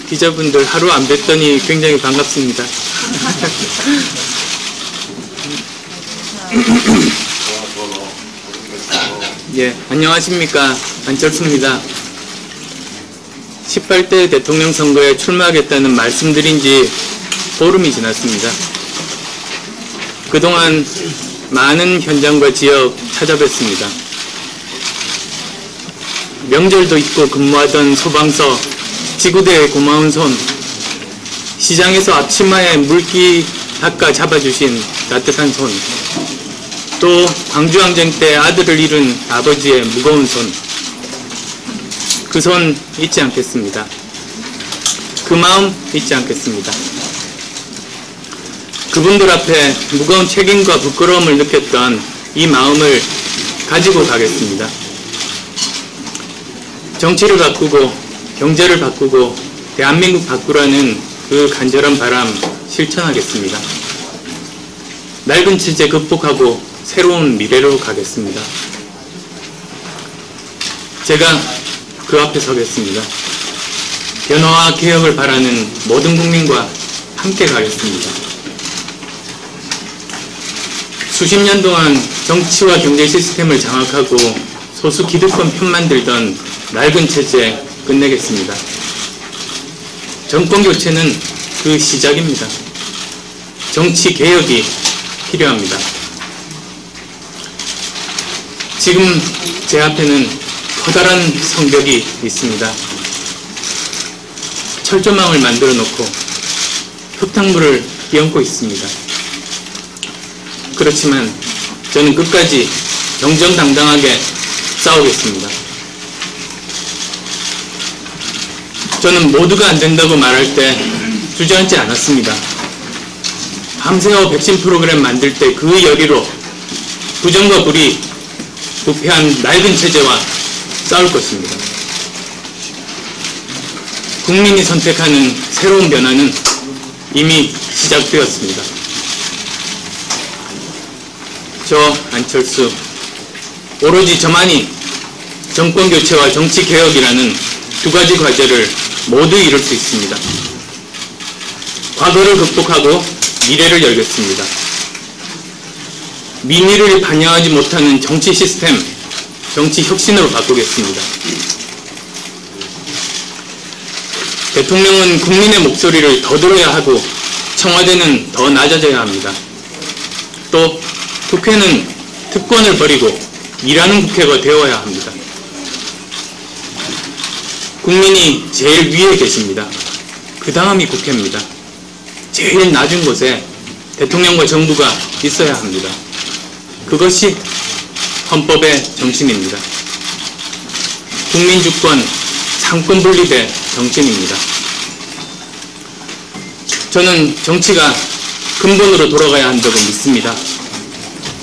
기자분들 하루 안 뵀더니 굉장히 반갑습니다. 예, 안녕하십니까. 안철수입니다. 18대 대통령 선거에 출마하겠다는 말씀드린 지 보름이 지났습니다. 그동안 많은 현장과 지역 찾아뵀습니다. 명절도 있고 근무하던 소방서, 지구대의 고마운 손, 시장에서 앞치마에 물기 닦아 잡아주신 따뜻한 손, 또 광주항쟁 때 아들을 잃은 아버지의 무거운 손, 그 손 잊지 않겠습니다. 그 마음 잊지 않겠습니다. 그분들 앞에 무거운 책임과 부끄러움을 느꼈던 이 마음을 가지고 가겠습니다. 정치를 바꾸고 경제를 바꾸고 대한민국 바꾸라는 그 간절한 바람 실천하겠습니다. 낡은 체제 극복하고 새로운 미래로 가겠습니다. 제가 그 앞에 서겠습니다. 변화와 개혁을 바라는 모든 국민과 함께 가겠습니다. 수십 년 동안 정치와 경제 시스템을 장악하고 소수 기득권 편만 들던 낡은 체제 끝내겠습니다. 정권 교체는 그 시작입니다. 정치 개혁이 필요합니다. 지금 제 앞에는 커다란 성벽이 있습니다. 철조망을 만들어 놓고 흙탕물을 끼얹고 있습니다. 그렇지만 저는 끝까지 정정당당하게 싸우겠습니다. 저는 모두가 안 된다고 말할 때 주저앉지 않았습니다. 밤새워 백신 프로그램 만들 때 그 열의로 부정과 불이 부패한 낡은 체제와 싸울 것입니다. 국민이 선택하는 새로운 변화는 이미 시작되었습니다. 저 안철수, 오로지 저만이 정권교체와 정치개혁이라는 두 가지 과제를 모두 이룰 수 있습니다. 과거를 극복하고 미래를 열겠습니다. 민의를 반영하지 못하는 정치 시스템, 정치 혁신으로 바꾸겠습니다. 대통령은 국민의 목소리를 더 들어야 하고 청와대는 더 낮아져야 합니다. 또 국회는 특권을 버리고 일하는 국회가 되어야 합니다. 국민이 제일 위에 계십니다. 그 다음이 국회입니다. 제일 낮은 곳에 대통령과 정부가 있어야 합니다. 그것이 헌법의 정신입니다. 국민주권, 상권분립의 정신입니다. 저는 정치가 근본으로 돌아가야 한다고 믿습니다.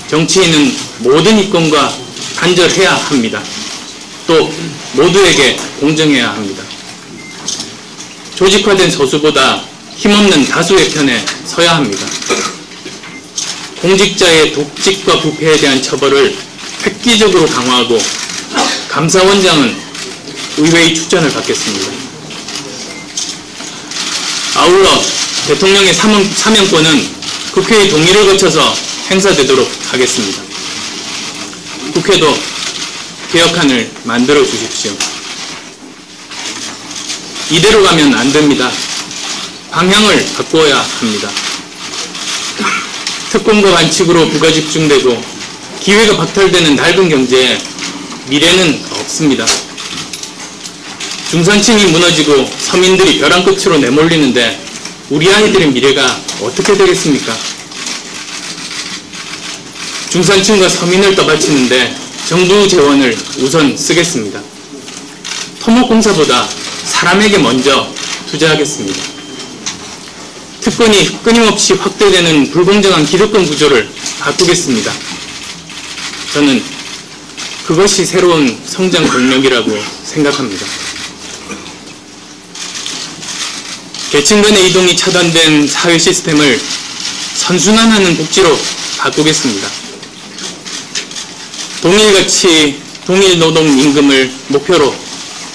정치인은 모든 이권과 단절해야 합니다. 또 모두에게 공정해야 합니다. 조직화된 소수보다 힘없는 다수의 편에 서야 합니다. 공직자의 독직과 부패에 대한 처벌을 획기적으로 강화하고 감사원장은 의회의 추천을 받겠습니다. 아울러 대통령의 사면권은 국회의 동의를 거쳐서 행사되도록 하겠습니다. 국회도 개혁안을 만들어 주십시오. 이대로 가면 안 됩니다. 방향을 바꾸어야 합니다. 특권과 반칙으로 부가 집중되고 기회가 박탈되는 낡은 경제에 미래는 없습니다. 중산층이 무너지고 서민들이 벼랑 끝으로 내몰리는데 우리 아이들의 미래가 어떻게 되겠습니까? 중산층과 서민을 떠받치는데 정부 재원을 우선 쓰겠습니다. 토목공사보다 사람에게 먼저 투자하겠습니다. 특권이 끊임없이 확대되는 불공정한 기득권 구조를 바꾸겠습니다. 저는 그것이 새로운 성장 동력이라고 생각합니다. 계층 간의 이동이 차단된 사회 시스템을 선순환하는 복지로 바꾸겠습니다. 동일가치, 동일 노동 임금을 목표로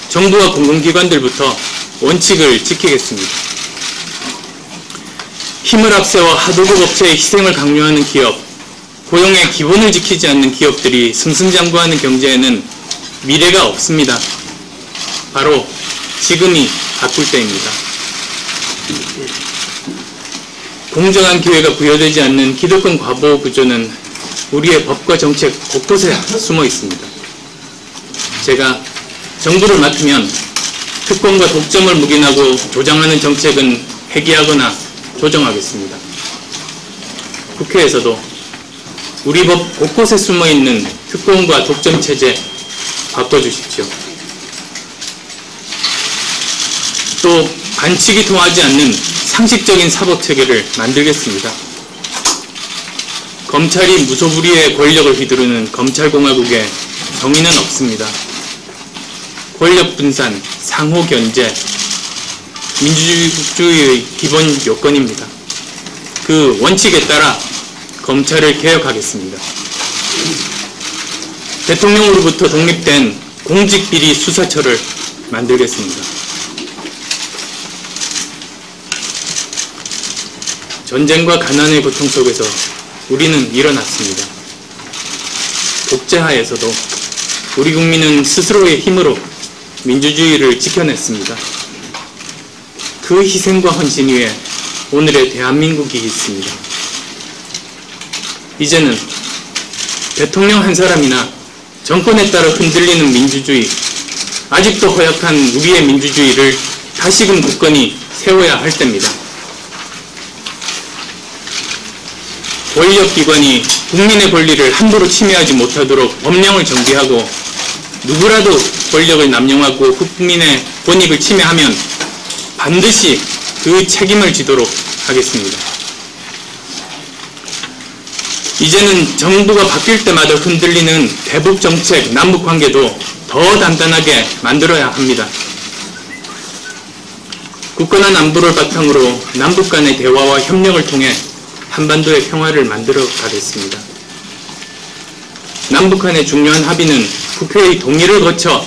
정부와 공공기관들부터 원칙을 지키겠습니다. 힘을 앞세워 하도급 업체의 희생을 강요하는 기업, 고용의 기본을 지키지 않는 기업들이 승승장구하는 경제에는 미래가 없습니다. 바로 지금이 바꿀 때입니다. 공정한 기회가 부여되지 않는 기득권 과보 구조는 우리의 법과 정책 곳곳에 숨어 있습니다. 제가 정부를 맡으면 특권과 독점을 묵인하고 조장하는 정책은 폐기하거나 조정하겠습니다. 국회에서도 우리 법 곳곳에 숨어있는 특권과 독점 체제 바꿔주십시오. 또 반칙이 통하지 않는 상식적인 사법체계를 만들겠습니다. 검찰이 무소불위의 권력을 휘두르는 검찰공화국에 정의는 없습니다. 권력 분산, 상호 견제, 민주주의의 기본 요건입니다. 그 원칙에 따라 검찰을 개혁하겠습니다. 대통령으로부터 독립된 공직비리 수사처를 만들겠습니다. 전쟁과 가난의 고통 속에서 우리는 일어났습니다. 독재하에서도 우리 국민은 스스로의 힘으로 민주주의를 지켜냈습니다. 그 희생과 헌신 위에 오늘의 대한민국이 있습니다. 이제는 대통령 한 사람이나 정권에 따라 흔들리는 민주주의, 아직도 허약한 우리의 민주주의를 다시금 굳건히 세워야 할 때입니다. 권력기관이 국민의 권리를 함부로 침해하지 못하도록 법령을 정비하고 누구라도 권력을 남용하고 국민의 권익을 침해하면 반드시 그 책임을 지도록 하겠습니다. 이제는 정부가 바뀔 때마다 흔들리는 대북 정책, 남북 관계도 더 단단하게 만들어야 합니다. 굳건한 안보를 바탕으로 남북 간의 대화와 협력을 통해 한반도의 평화를 만들어 가겠습니다. 남북한의 중요한 합의는 국회의 동의를 거쳐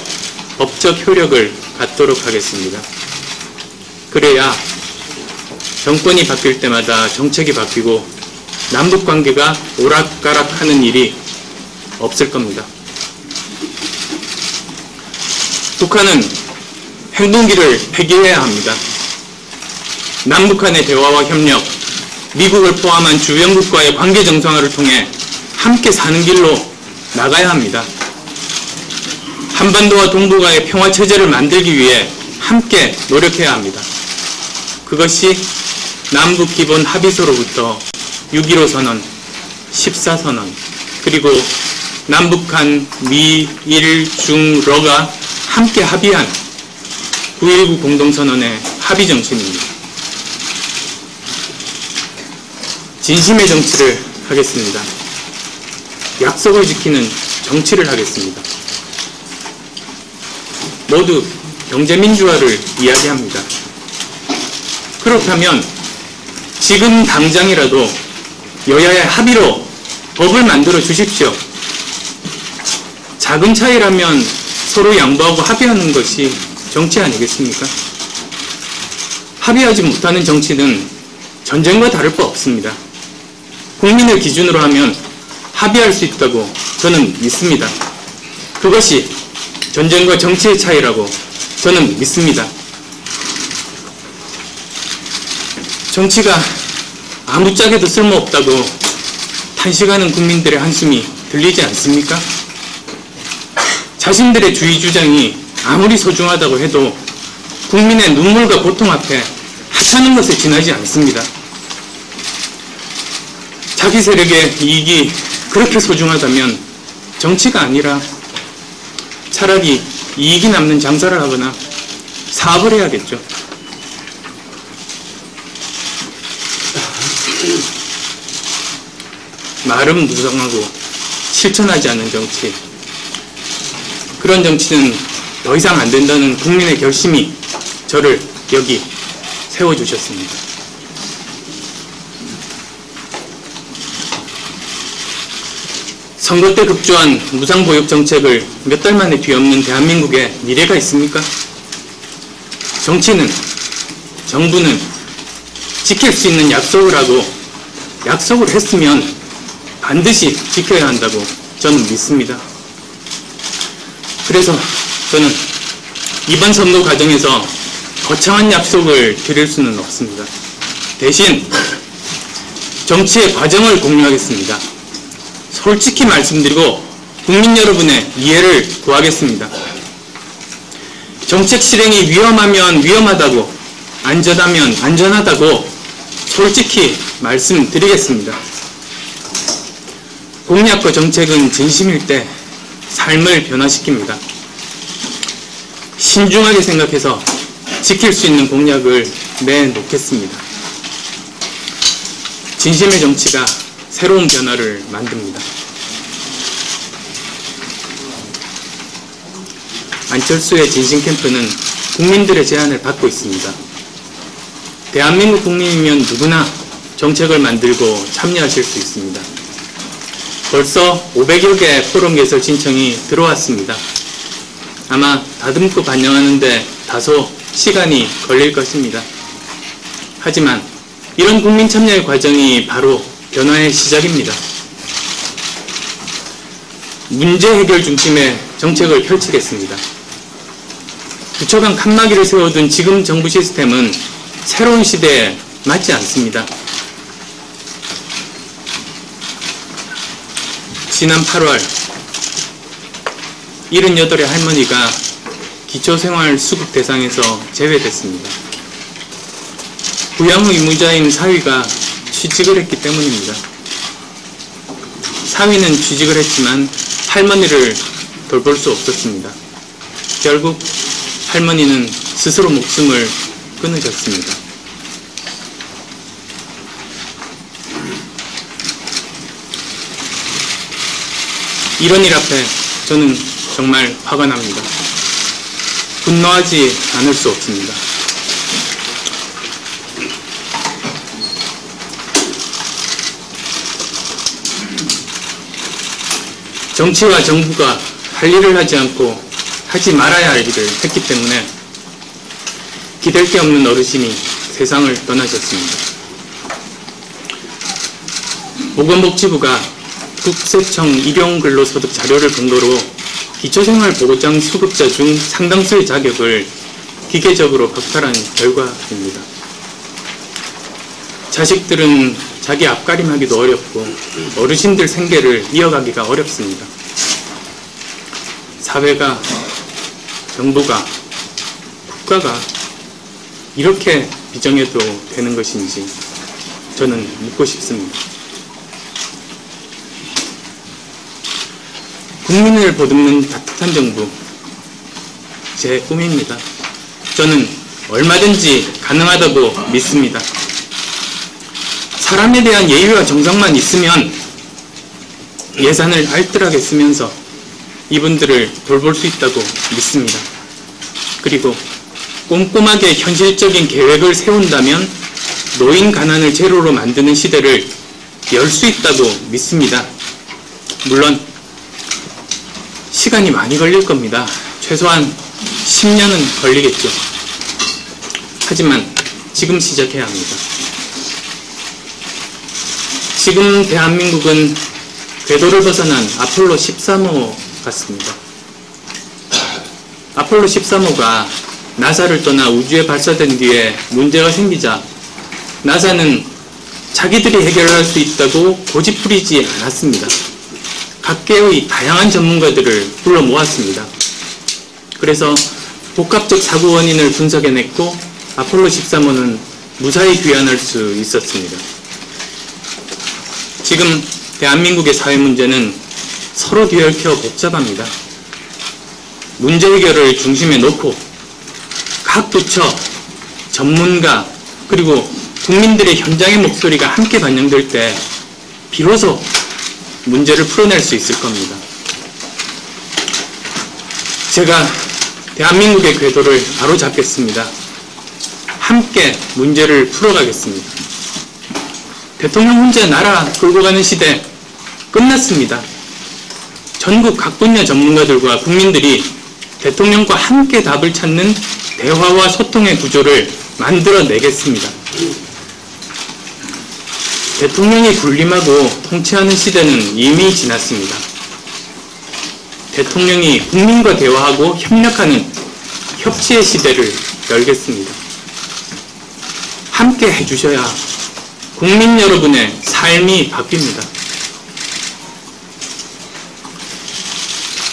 법적 효력을 갖도록 하겠습니다. 그래야 정권이 바뀔 때마다 정책이 바뀌고 남북관계가 오락가락하는 일이 없을 겁니다. 북한은 행동기를 폐기해야 합니다. 남북한의 대화와 협력, 미국을 포함한 주변국과의 관계 정상화를 통해 함께 사는 길로 나가야 합니다. 한반도와 동북아의 평화체제를 만들기 위해 함께 노력해야 합니다. 그것이 남북기본합의서로부터 6.15 선언, 14선언, 그리고 남북한, 미, 일, 중, 러가 함께 합의한 9.19 공동선언의 합의 정신입니다. 진심의 정치를 하겠습니다. 약속을 지키는 정치를 하겠습니다. 모두 경제민주화를 이야기합니다. 그렇다면 지금 당장이라도 여야의 합의로 법을 만들어 주십시오. 작은 차이라면 서로 양보하고 합의하는 것이 정치 아니겠습니까? 합의하지 못하는 정치는 전쟁과 다를 바 없습니다. 국민을 기준으로 하면 합의할 수 있다고 저는 믿습니다. 그것이 전쟁과 정치의 차이라고 저는 믿습니다. 정치가 아무짝에도 쓸모없다고 탄식하는 국민들의 한숨이 들리지 않습니까? 자신들의 주의 주장이 아무리 소중하다고 해도 국민의 눈물과 고통 앞에 하찮은 것에 지나지 않습니다. 자기 세력의 이익이 그렇게 소중하다면 정치가 아니라 차라리 이익이 남는 장사를 하거나 사업을 해야겠죠. 말은 무성하고 실천하지 않는 정치, 그런 정치는 더 이상 안 된다는 국민의 결심이 저를 여기 세워주셨습니다. 선거 때 급조한 무상보육 정책을 몇 달 만에 뒤엎는 대한민국에 미래가 있습니까? 정치는, 정부는 지킬 수 있는 약속을 하고 약속을 했으면 반드시 지켜야 한다고 저는 믿습니다. 그래서 저는 이번 선거 과정에서 거창한 약속을 드릴 수는 없습니다. 대신 정치의 과정을 공유하겠습니다. 솔직히 말씀드리고 국민 여러분의 이해를 구하겠습니다. 정책 실행이 위험하면 위험하다고, 안전하면 안전하다고 솔직히 말씀드리겠습니다. 공약과 정책은 진심일 때 삶을 변화시킵니다. 신중하게 생각해서 지킬 수 있는 공약을 내놓겠습니다. 진심의 정치가 새로운 변화를 만듭니다. 안철수의 진심캠프는 국민들의 제안을 받고 있습니다. 대한민국 국민이면 누구나 정책을 만들고 참여하실 수 있습니다. 벌써 500여 개 포럼 개설 신청이 들어왔습니다. 아마 다듬고 반영하는데 다소 시간이 걸릴 것입니다. 하지만 이런 국민 참여의 과정이 바로 변화의 시작입니다. 문제 해결 중심의 정책을 펼치겠습니다. 부처 간 칸막이를 세워둔 지금 정부 시스템은 새로운 시대에 맞지 않습니다. 지난 8월 78의 할머니가 기초생활수급 대상에서 제외됐습니다. 부양 의무자인 사위가 취직을 했기 때문입니다. 사위는 취직을 했지만 할머니를 돌볼 수 없었습니다. 결국 할머니는 스스로 목숨을 끊으셨습니다. 이런 일 앞에 저는 정말 화가 납니다. 분노하지 않을 수 없습니다. 정치와 정부가 할 일을 하지 않고 하지 말아야 할 일을 했기 때문에 기댈 게 없는 어르신이 세상을 떠나셨습니다. 보건복지부가 국세청 일용근로소득 자료를 근거로 기초생활보호장 수급자 중 상당수의 자격을 기계적으로 박탈한 결과입니다. 자식들은 자기 앞가림하기도 어렵고 어르신들 생계를 이어가기가 어렵습니다. 사회가, 정부가, 국가가 이렇게 비정해도 되는 것인지 저는 묻고 싶습니다. 국민을 보듬는 따뜻한 정부, 제 꿈입니다. 저는 얼마든지 가능하다고 믿습니다. 사람에 대한 예의와 정성만 있으면 예산을 알뜰하게 쓰면서 이분들을 돌볼 수 있다고 믿습니다. 그리고 꼼꼼하게 현실적인 계획을 세운다면 노인 가난을 제로로 만드는 시대를 열 수 있다고 믿습니다. 물론 시간이 많이 걸릴 겁니다. 최소한 10년은 걸리겠죠. 하지만 지금 시작해야 합니다. 지금 대한민국은 궤도를 벗어난 아폴로 13호 같습니다. 아폴로 13호가 나사를 떠나 우주에 발사된 뒤에 문제가 생기자 나사는 자기들이 해결할 수 있다고 고집부리지 않았습니다. 각계의 다양한 전문가들을 불러 모았습니다. 그래서 복합적 사고 원인을 분석해냈고 아폴로 13호는 무사히 귀환할 수 있었습니다. 지금 대한민국의 사회 문제는 서로 뒤얽혀 복잡합니다. 문제 해결을 중심에 놓고 각 부처, 전문가, 그리고 국민들의 현장의 목소리가 함께 반영될 때 비로소 문제를 풀어낼 수 있을 겁니다. 제가 대한민국의 궤도를 바로잡겠습니다. 함께 문제를 풀어가겠습니다. 대통령 혼자 나라 끌고 가는 시대 끝났습니다. 전국 각 분야 전문가들과 국민들이 대통령과 함께 답을 찾는 대화와 소통의 구조를 만들어내겠습니다. 대통령이 군림하고 통치하는 시대는 이미 지났습니다. 대통령이 국민과 대화하고 협력하는 협치의 시대를 열겠습니다. 함께 해주셔야 국민 여러분의 삶이 바뀝니다.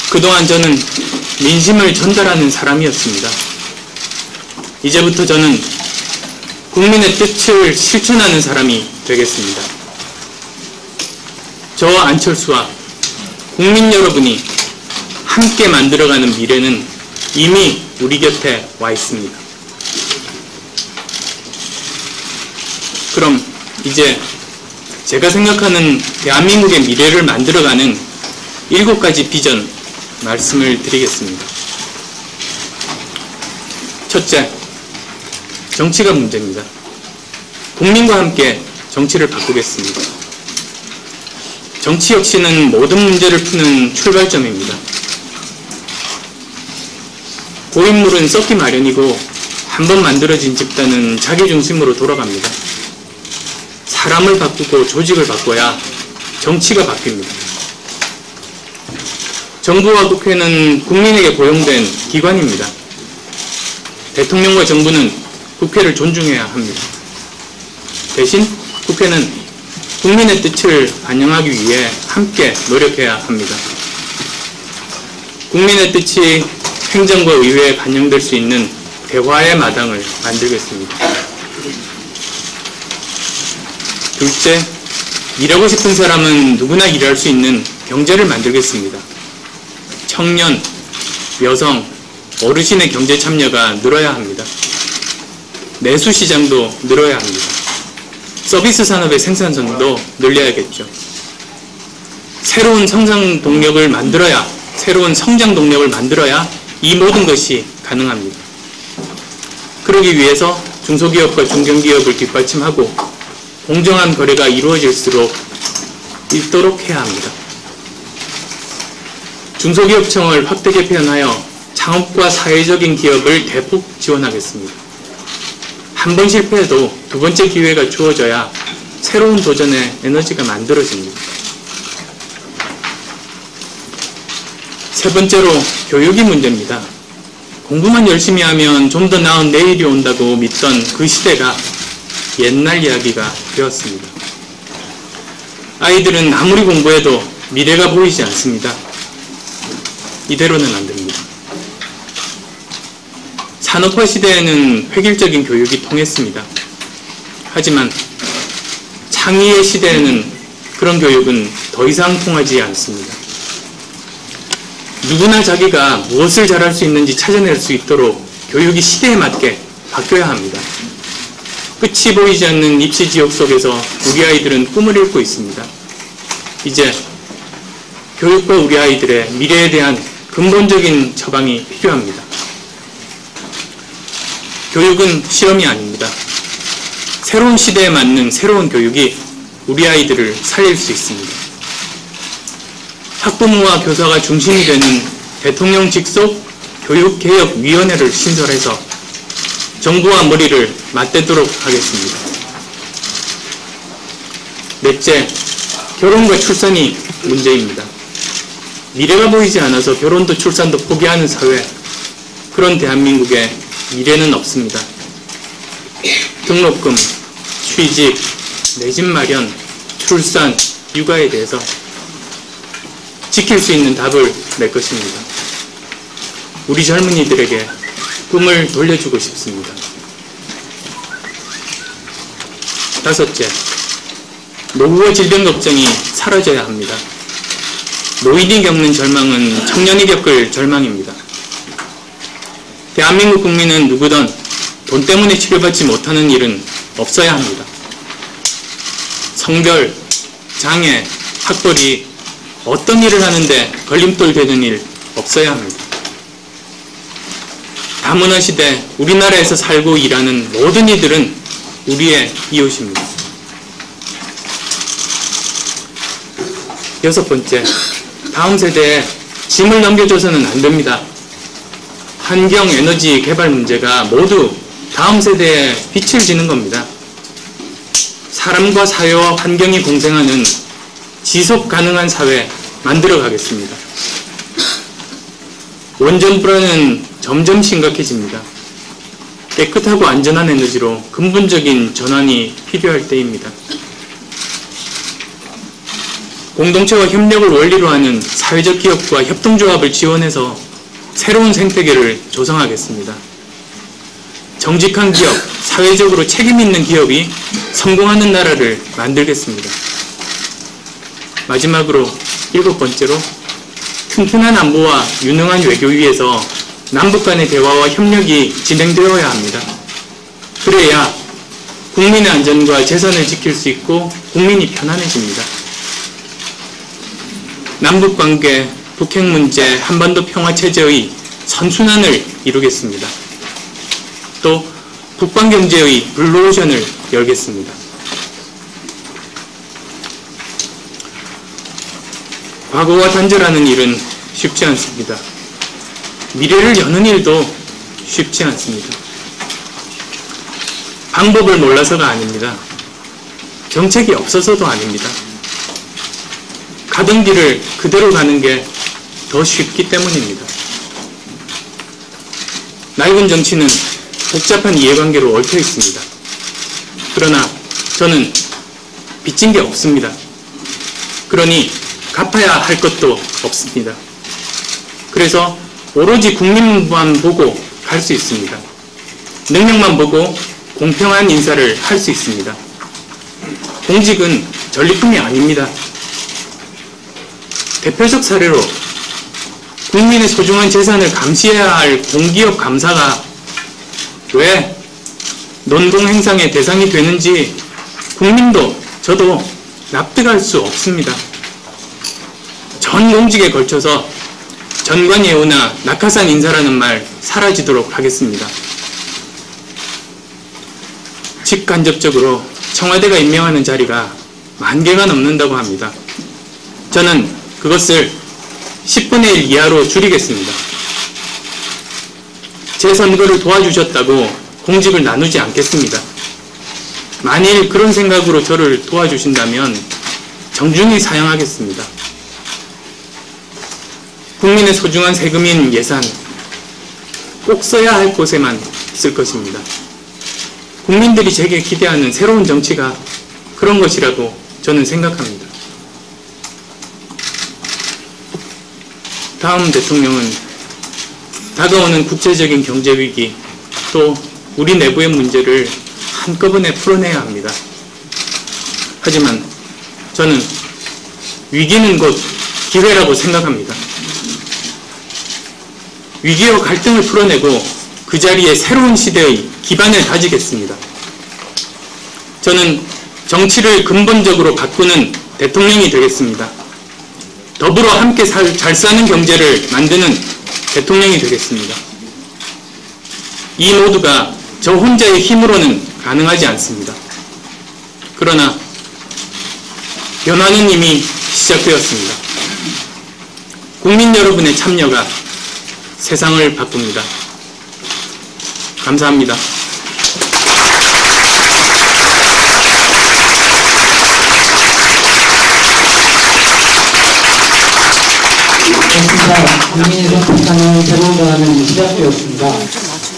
그동안 저는 민심을 전달하는 사람이었습니다. 이제부터 저는 국민의 뜻을 실천하는 사람이 되겠습니다. 저와 안철수와 국민 여러분이 함께 만들어가는 미래는 이미 우리 곁에 와 있습니다. 그럼 이제 제가 생각하는 대한민국의 미래를 만들어가는 7가지 비전 말씀을 드리겠습니다. 첫째, 정치가 문제입니다. 국민과 함께 정치를 바꾸겠습니다. 정치 역시는 모든 문제를 푸는 출발점입니다. 고인물은 썩기 마련이고 한번 만들어진 집단은 자기 중심으로 돌아갑니다. 사람을 바꾸고 조직을 바꿔야 정치가 바뀝니다. 정부와 국회는 국민에게 고용된 기관입니다. 대통령과 정부는 국회를 존중해야 합니다. 대신 국회는 국민의 뜻을 반영하기 위해 함께 노력해야 합니다. 국민의 뜻이 행정과 의회에 반영될 수 있는 대화의 마당을 만들겠습니다. 둘째, 일하고 싶은 사람은 누구나 일할 수 있는 경제를 만들겠습니다. 청년, 여성, 어르신의 경제 참여가 늘어야 합니다. 내수시장도 늘어야 합니다. 서비스 산업의 생산성도 늘려야겠죠. 새로운 성장 동력을 만들어야 이 모든 것이 가능합니다. 그러기 위해서 중소기업과 중견기업을 뒷받침하고 공정한 거래가 이루어질수록 있도록 해야 합니다. 중소기업청을 확대 개편하여 창업과 사회적인 기업을 대폭 지원하겠습니다. 한 번 실패해도 두 번째 기회가 주어져야 새로운 도전의 에너지가 만들어집니다. 세 번째로 교육이 문제입니다. 공부만 열심히 하면 좀 더 나은 내일이 온다고 믿던 그 시대가 옛날 이야기가 되었습니다. 아이들은 아무리 공부해도 미래가 보이지 않습니다. 이대로는 안 됩니다. 산업화 시대에는 획일적인 교육이 통했습니다. 하지만 창의의 시대에는 그런 교육은 더 이상 통하지 않습니다. 누구나 자기가 무엇을 잘할 수 있는지 찾아낼 수 있도록 교육이 시대에 맞게 바뀌어야 합니다. 끝이 보이지 않는 입시 지옥 속에서 우리 아이들은 꿈을 잃고 있습니다. 이제 교육과 우리 아이들의 미래에 대한 근본적인 처방이 필요합니다. 교육은 시험이 아닙니다. 새로운 시대에 맞는 새로운 교육이 우리 아이들을 살릴 수 있습니다. 학부모와 교사가 중심이 되는 대통령 직속 교육개혁위원회를 신설해서 정부와 머리를 맞대도록 하겠습니다. 넷째, 결혼과 출산이 문제입니다. 미래가 보이지 않아서 결혼도 출산도 포기하는 사회, 그런 대한민국에 미래는 없습니다. 등록금, 취직, 내 집 마련, 출산, 육아에 대해서 지킬 수 있는 답을 낼 것입니다. 우리 젊은이들에게 꿈을 돌려주고 싶습니다. 다섯째, 노후와 질병 걱정이 사라져야 합니다. 노인이 겪는 절망은 청년이 겪을 절망입니다. 대한민국 국민은 누구든 돈 때문에 치료받지 못하는 일은 없어야 합니다. 성별, 장애, 학벌이 어떤 일을 하는데 걸림돌 되는 일 없어야 합니다. 다문화 시대 우리나라에서 살고 일하는 모든 이들은 우리의 이웃입니다. 여섯 번째, 다음 세대에 짐을 넘겨줘서는 안 됩니다. 환경, 에너지 개발 문제가 모두 다음 세대에 빛을 지는 겁니다. 사람과 사회와 환경이 공생하는 지속 가능한 사회 만들어 가겠습니다. 원전 불안은 점점 심각해집니다. 깨끗하고 안전한 에너지로 근본적인 전환이 필요할 때입니다. 공동체와 협력을 원리로 하는 사회적 기업과 협동조합을 지원해서 새로운 생태계를 조성하겠습니다. 정직한 기업, 사회적으로 책임 있는 기업이 성공하는 나라를 만들겠습니다. 마지막으로 7번째로 튼튼한 안보와 유능한 외교 위에서 남북 간의 대화와 협력이 진행되어야 합니다. 그래야 국민의 안전과 재산을 지킬 수 있고 국민이 편안해집니다. 남북관계, 북핵 문제, 한반도 평화체제의 선순환을 이루겠습니다. 또 북방경제의 블루오션을 열겠습니다. 과거와 단절하는 일은 쉽지 않습니다. 미래를 여는 일도 쉽지 않습니다. 방법을 몰라서가 아닙니다. 정책이 없어서도 아닙니다. 가던 길을 그대로 가는 게 더 쉽기 때문입니다. 낡은 정치는 복잡한 이해관계로 얽혀 있습니다. 그러나 저는 빚진 게 없습니다. 그러니 갚아야 할 것도 없습니다. 그래서 오로지 국민만 보고 갈 수 있습니다. 능력만 보고 공평한 인사를 할 수 있습니다. 공직은 전리품이 아닙니다. 대표적 사례로 국민의 소중한 재산을 감시해야 할 공기업 감사가 왜 논공행상의 대상이 되는지 국민도 저도 납득할 수 없습니다. 전 공직에 걸쳐서 전관예우나 낙하산 인사라는 말 사라지도록 하겠습니다. 직간접적으로 청와대가 임명하는 자리가 10,000개가 넘는다고 합니다. 저는 그것을 10분의 1 이하로 줄이겠습니다. 제 선거를 도와주셨다고 공직을 나누지 않겠습니다. 만일 그런 생각으로 저를 도와주신다면 정중히 사양하겠습니다. 국민의 소중한 세금인 예산 꼭 써야 할 곳에만 쓸 것입니다. 국민들이 제게 기대하는 새로운 정치가 그런 것이라고 저는 생각합니다. 다음 대통령은 다가오는 국제적인 경제위기 또 우리 내부의 문제를 한꺼번에 풀어내야 합니다. 하지만 저는 위기는 곧 기회라고 생각합니다. 위기와 갈등을 풀어내고 그 자리에 새로운 시대의 기반을 다지겠습니다. 저는 정치를 근본적으로 바꾸는 대통령이 되겠습니다. 더불어 함께 잘 사는 경제를 만드는 대통령이 되겠습니다. 이 모두가 저 혼자의 힘으로는 가능하지 않습니다. 그러나 변화는 이미 시작되었습니다. 국민 여러분의 참여가 세상을 바꿉니다. 감사합니다. 그렇습니다. 국민의 선택하는 새로운 변화는 시작되었습니다.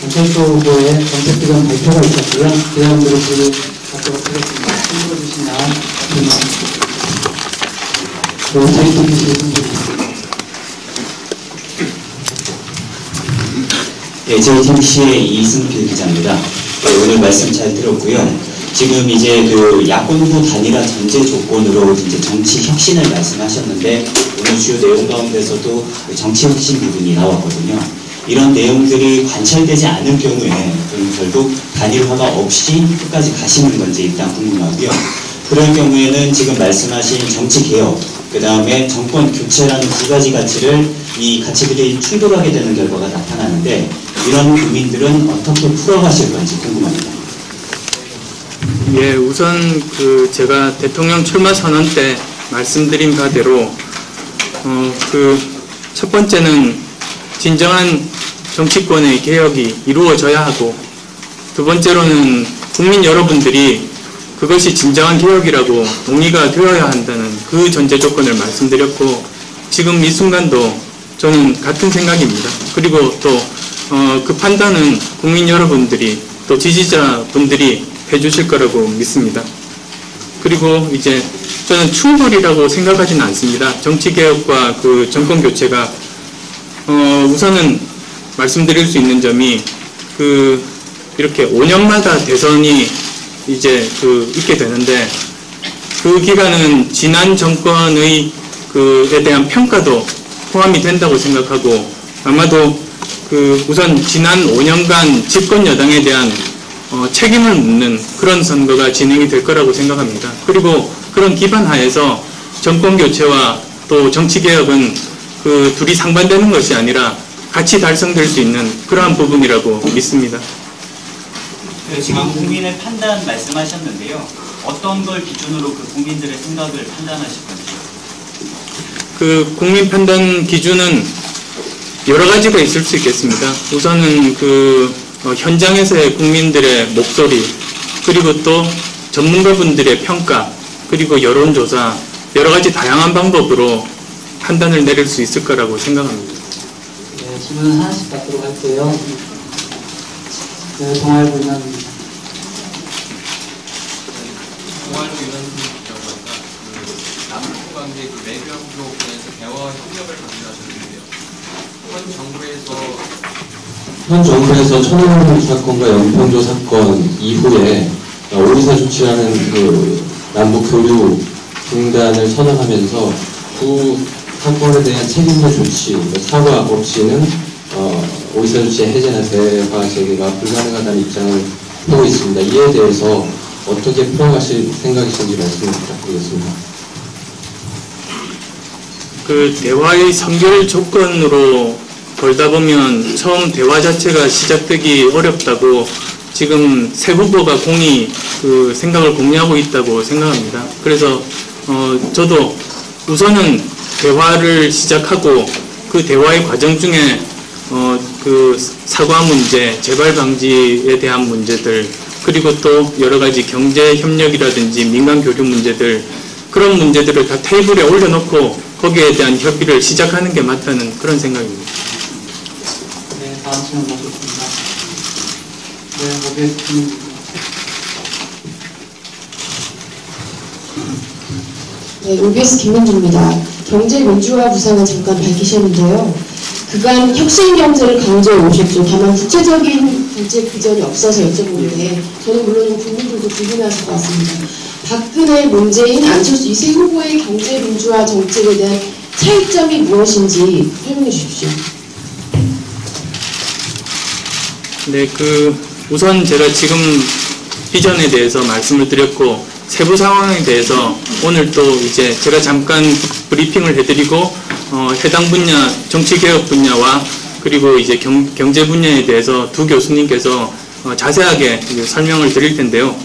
안철수 후보의 정책기관 발표가 있었고요. 그 다음 그룹을 갖도록 하겠습니다. 힘들어주신 날, JTBC의 이승필 기자입니다. 오늘 말씀 잘 들었고요. 지금 이제 그 야권부 단일화 전제 조건으로 이제 정치 혁신을 말씀하셨는데 오늘 주요 내용 가운데서도 정치 혁신 부분이 나왔거든요. 이런 내용들이 관철되지 않을 경우에 그럼 결국 단일화가 없이 끝까지 가시는 건지 일단 궁금하고요. 그럴 경우에는 지금 말씀하신 정치 개혁, 그 다음에 정권 교체라는 두 가지 가치를 이 가치들이 충돌하게 되는 결과가 나타나는데 이런 고민들은 어떻게 풀어가실 건지 궁금합니다. 예, 우선 제가 대통령 출마 선언 때 말씀드린 바대로 첫 번째는 진정한 정치권의 개혁이 이루어져야 하고, 두 번째로는 국민 여러분들이 그것이 진정한 개혁이라고 동의가 되어야 한다는 그 전제 조건을 말씀드렸고, 지금 이 순간도 저는 같은 생각입니다. 그리고 또 그 판단은 국민 여러분들이 또 지지자분들이 해주실 거라고 믿습니다. 그리고 이제 저는 충돌이라고 생각하지는 않습니다. 정치개혁과 그 정권교체가 우선은 말씀드릴 수 있는 점이 이렇게 5년마다 대선이 이제 있게 되는데, 그 기간은 지난 정권의 에 대한 평가도 포함이 된다고 생각하고, 아마도 우선 지난 5년간 집권 여당에 대한 책임을 묻는 그런 선거가 진행이 될 거라고 생각합니다. 그리고 그런 기반 하에서 정권교체와 또 정치개혁은 둘이 상반되는 것이 아니라 같이 달성될 수 있는 그러한 부분이라고 믿습니다. 지금 국민의 판단 말씀하셨는데요. 어떤 걸 기준으로 국민들의 생각을 판단하실 건지요? 국민 판단 기준은 여러 가지가 있을 수 있겠습니다. 우선은 현장에서의 국민들의 목소리, 그리고 또 전문가분들의 평가, 그리고 여론조사, 여러 가지 다양한 방법으로 판단을 내릴 수 있을 거라고 생각합니다. 네, 질문 하나씩 받도록 할게요. 네, 동아일보 이남입니다. 동아일보 이남입니다. 남북관계 외교안보 관련해서 대화와 협력을 강조하셨는데요. 현 정부에서 천안함 사건과 연평도 사건 이후에 오리사 조치라는 남북 교류 중단을 선언하면서 두 사건에 대한 책임자 조치, 사과 없이는 오리사 조치 해제나 대화 재개가 불가능하다는 입장을 하고 있습니다. 이에 대해서 어떻게 풀어가실 생각이신지 말씀 부탁드리겠습니다. 대화의 선결 조건으로 걸다 보면 처음 대화 자체가 시작되기 어렵다고 지금 새 후보가 공히 생각을 공유하고 있다고 생각합니다. 그래서 저도 우선은 대화를 시작하고 그 대화의 과정 중에 사과 문제, 재발 방지에 대한 문제들, 그리고 또 여러 가지 경제 협력이라든지 민간 교류 문제들, 그런 문제들을 다 테이블에 올려놓고 거기에 대한 협의를 시작하는 게 맞다는 그런 생각입니다. 네, 다음 질문 받겠습니다. 네, 오베스입니다. 네, OBS 김민주입니다. 경제민주화 구상을 잠깐 밝히셨는데요. 그간 혁신경제를 강조해 오셨죠. 다만 구체적인 경제 비전이 없어서 여쭤보는데, 저는 물론 국민들도 궁금해하실 것 같습니다. 박근혜, 문재인, 안철수 이 세 후보의 경제민주화 정책에 대한 차이점이 무엇인지 설명해 주십시오. 네, 우선 제가 지금 비전에 대해서 말씀을 드렸고, 세부 상황에 대해서 오늘 또 이제 제가 잠깐 브리핑을 해드리고, 해당 분야, 정치개혁 분야와 그리고 이제 경제 분야에 대해서 두 교수님께서 자세하게 설명을 드릴 텐데요.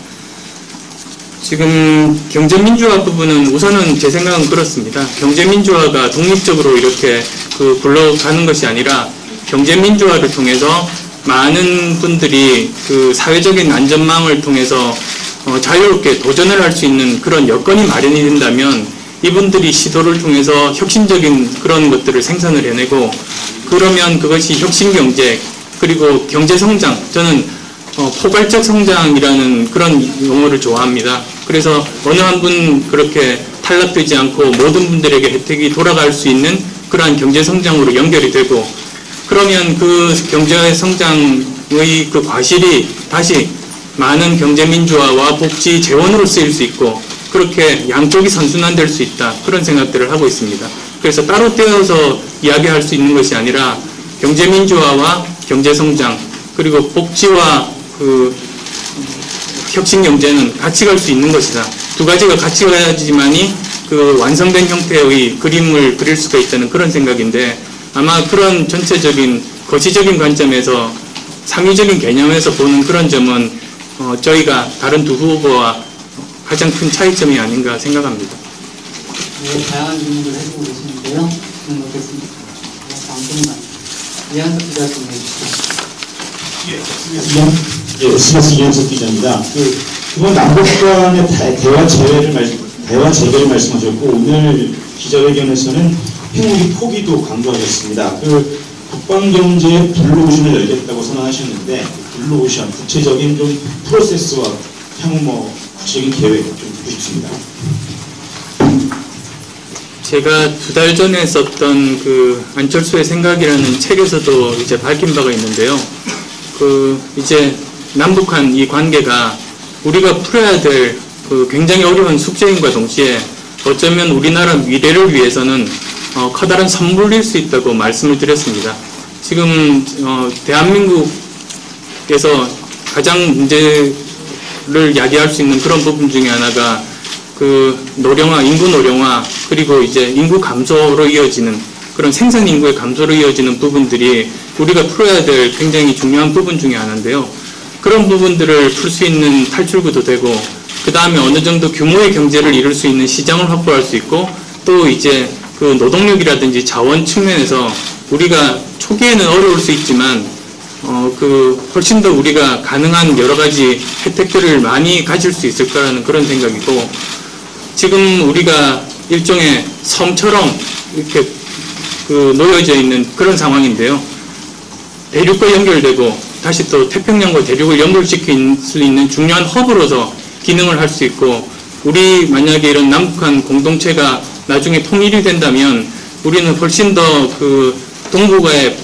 지금 경제민주화 부분은 우선은 제 생각은 그렇습니다. 경제민주화가 독립적으로 이렇게 굴러가는 것이 아니라 경제민주화를 통해서 많은 분들이 사회적인 안전망을 통해서 자유롭게 도전을 할 수 있는 그런 여건이 마련이 된다면 이분들이 시도를 통해서 혁신적인 그런 것들을 생산을 해내고, 그러면 그것이 혁신경제 그리고 경제성장, 저는 포괄적 성장이라는 그런 용어를 좋아합니다. 그래서 어느 한 분 그렇게 탈락되지 않고 모든 분들에게 혜택이 돌아갈 수 있는 그러한 경제성장으로 연결이 되고, 그러면 그 경제성장의 과실이 다시 많은 경제민주화와 복지 재원으로 쓰일 수 있고, 그렇게 양쪽이 선순환될 수 있다, 그런 생각들을 하고 있습니다. 그래서 따로 떼어서 이야기할 수 있는 것이 아니라 경제민주화와 경제성장, 그리고 복지와 혁신경제는 같이 갈 수 있는 것이다. 두 가지가 같이 가야지만이 완성된 형태의 그림을 그릴 수가 있다는 그런 생각인데, 아마 그런 전체적인 거시적인 관점에서 상위적인 개념에서 보는 그런 점은 저희가 다른 두 후보와 가장 큰 차이점이 아닌가 생각합니다. 네, 다양한 질문을 해주고 계시는데요. 질문 받겠습니다. 다음 질문. 이한석 기자 좀 해주시죠. SBS 이현석 기자입니다. 그건 남북 간의 대화 재개를 말씀하셨고, 오늘 기자회견에서는 핵무기 포기도 강조하셨습니다. 국방경제 블루오션을 열겠다고 선언하셨는데, 블루오션 구체적인 좀 프로세스와 향후 구체적인 계획 좀 듣고 싶습니다. 제가 2달 전에 썼던 그 안철수의 생각이라는 책에서도 이제 밝힌 바가 있는데요. 이제 남북한 이 관계가 우리가 풀어야 될 굉장히 어려운 숙제임과 동시에 어쩌면 우리나라 미래를 위해서는 커다란 선물일 수 있다고 말씀을 드렸습니다. 지금 대한민국에서 가장 문제를 야기할 수 있는 그런 부분 중에 하나가 노령화, 인구 노령화, 그리고 이제 인구 감소로 이어지는 그런 생산 인구의 감소로 이어지는 부분들이 우리가 풀어야 될 굉장히 중요한 부분 중에 하나인데요. 그런 부분들을 풀 수 있는 탈출구도 되고, 그 다음에 어느 정도 규모의 경제를 이룰 수 있는 시장을 확보할 수 있고, 또 이제 노동력이라든지 자원 측면에서 우리가 초기에는 어려울 수 있지만, 훨씬 더 우리가 가능한 여러 가지 혜택들을 많이 가질 수 있을 거라는 그런 생각이고, 지금 우리가 일종의 섬처럼 이렇게 놓여져 있는 그런 상황인데요. 대륙과 연결되고 다시 또 태평양과 대륙을 연결시킬 수 있는 중요한 허브로서 기능을 할 수 있고, 우리 만약에 이런 남북한 공동체가 나중에 통일이 된다면 우리는 훨씬 더 동북아의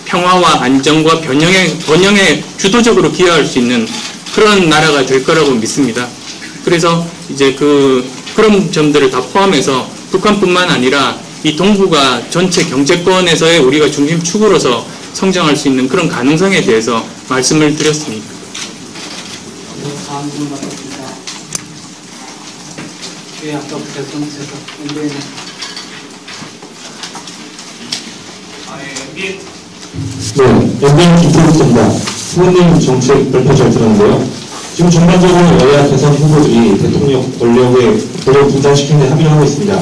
평화와 안정과 번영에 주도적으로 기여할 수 있는 그런 나라가 될 거라고 믿습니다. 그래서 이제 그런 점들을 다 포함해서 북한뿐만 아니라 이 동북아 전체 경제권에서의 우리가 중심축으로서 성장할 수 있는 그런 가능성에 대해서 말씀을 드렸습니다. 다음 질문 받겠습니다. 아까부터 정치에서 연구에는 네, 연구인 김태국입니다. 후보님 정책 발표 잘 들었는데요. 지금 전반적으로 여야 대선 후보들이 대통령 권력을 분산시키는 데 합의를 하고 있습니다.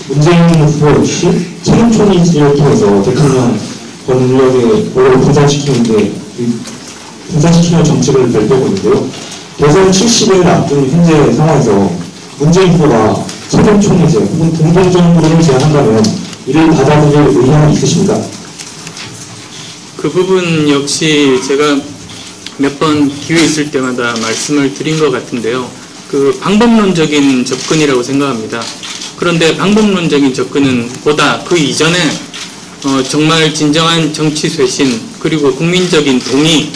문재인 후보 역시 책임총리를 통해서 대통령 권력을 분산시키는 정책을 발표하고 있는데요. 대선 70일을 앞둔 현재 상황에서 문재인 후보가 책임총리제 혹은 공동정부를 제안한다면 이를 받아들일 의향이 있으십니까? 그 부분 역시 제가 몇 번 기회 있을 때마다 말씀을 드린 것 같은데요. 방법론적인 접근이라고 생각합니다. 그런데 방법론적인 접근은 보다 그 이전에 정말 진정한 정치 쇄신, 그리고 국민적인 동의,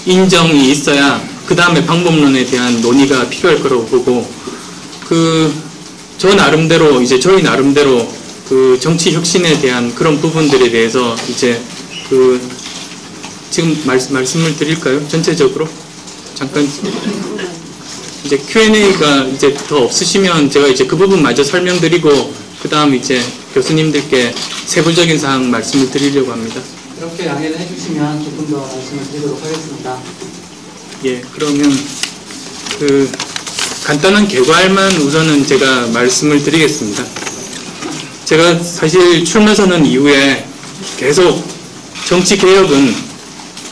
인정이 있어야 그 다음에 방법론에 대한 논의가 필요할 거라고 보고, 저희 나름대로 정치 혁신에 대한 그런 부분들에 대해서 이제 지금 말씀을 드릴까요? 전체적으로? 잠깐. 이제 Q&A가 이제 더 없으시면 제가 이제 그 부분마저 설명드리고, 그 다음 이제 교수님들께 세부적인 사항 말씀을 드리려고 합니다. 이렇게 양해를 해주시면 조금 더 말씀을 드리도록 하겠습니다. 예, 그러면 간단한 결과만 우선은 제가 말씀을 드리겠습니다. 제가 사실 출마 선언 이후에 계속 정치 개혁은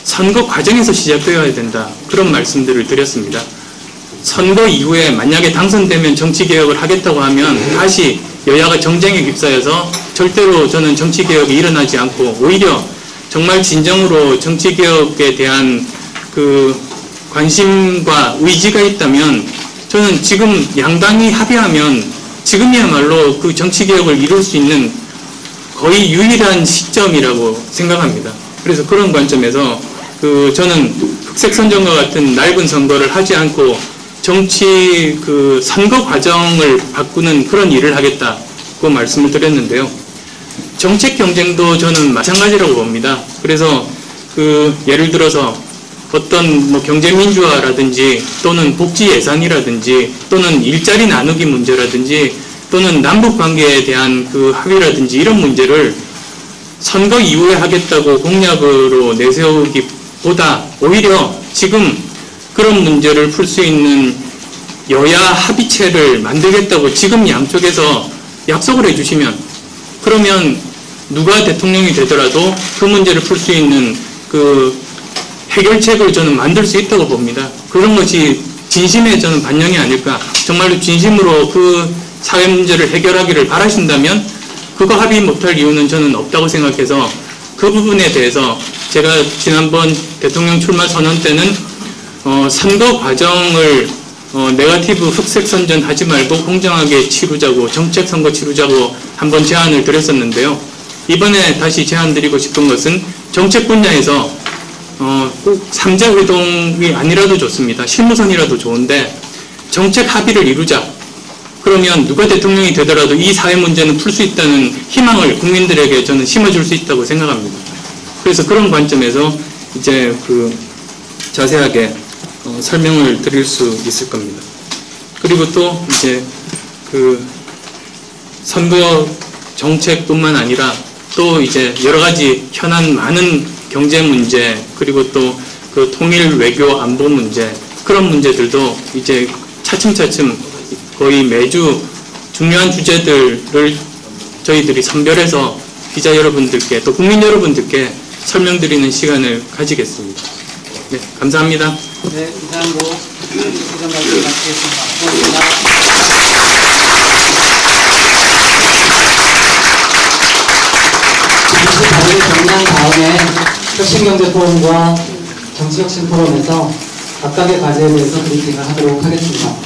선거 과정에서 시작되어야 된다, 그런 말씀들을 드렸습니다. 선거 이후에 만약에 당선되면 정치 개혁을 하겠다고 하면 다시 여야가 정쟁에 휩싸여서 절대로 저는 정치 개혁이 일어나지 않고, 오히려 정말 진정으로 정치 개혁에 대한 관심과 의지가 있다면 저는 지금 양당이 합의하면 지금이야말로 정치 개혁을 이룰 수 있는 거의 유일한 시점이라고 생각합니다. 그래서 그런 관점에서 저는 흑색 선전과 같은 낡은 선거를 하지 않고 정치 선거 과정을 바꾸는 그런 일을 하겠다고 말씀을 드렸는데요. 정책 경쟁도 저는 마찬가지라고 봅니다. 그래서 예를 들어서 어떤 경제민주화라든지 또는 복지 예산이라든지 또는 일자리 나누기 문제라든지 또는 남북관계에 대한 합의라든지 이런 문제를 선거 이후에 하겠다고 공약으로 내세우기보다 오히려 지금 그런 문제를 풀 수 있는 여야 합의체를 만들겠다고 지금 양쪽에서 약속을 해주시면, 그러면 누가 대통령이 되더라도 그 문제를 풀 수 있는 그 해결책을 저는 만들 수 있다고 봅니다. 그런 것이 진심의 저는 반영이 아닐까. 정말로 진심으로 그 사회 문제를 해결하기를 바라신다면 그거 합의 못할 이유는 저는 없다고 생각해서 그 부분에 대해서 제가 지난번 대통령 출마 선언 때는 선거 과정을 네거티브 흑색 선전 하지 말고 공정하게 치르자고, 정책 선거 치르자고 한번 제안을 드렸었는데요. 이번에 다시 제안 드리고 싶은 것은 정책 분야에서 꼭 3자 회동이 아니라도 좋습니다. 실무선이라도 좋은데 정책 합의를 이루자. 그러면 누가 대통령이 되더라도 이 사회 문제는 풀 수 있다는 희망을 국민들에게 저는 심어줄 수 있다고 생각합니다. 그래서 그런 관점에서 이제 그 자세하게 설명을 드릴 수 있을 겁니다. 그리고 또 이제 그 선거 정책뿐만 아니라 또 이제 여러 가지 현안 많은 경제 문제, 그리고 또 그 통일 외교 안보 문제, 그런 문제들도 이제 차츰차츰 거의 매주 중요한 주제들을 저희들이 선별해서 기자 여러분들께 또 국민 여러분들께 설명드리는 시간을 가지겠습니다. 네, 감사합니다. 네, 이상으로 기자 발표 마치겠습니다. 고맙습니다. 다른 정리한 다음에 혁신경제포럼과 정치혁신포럼에서 각각의 과제에 대해서 브리핑을 하도록 하겠습니다.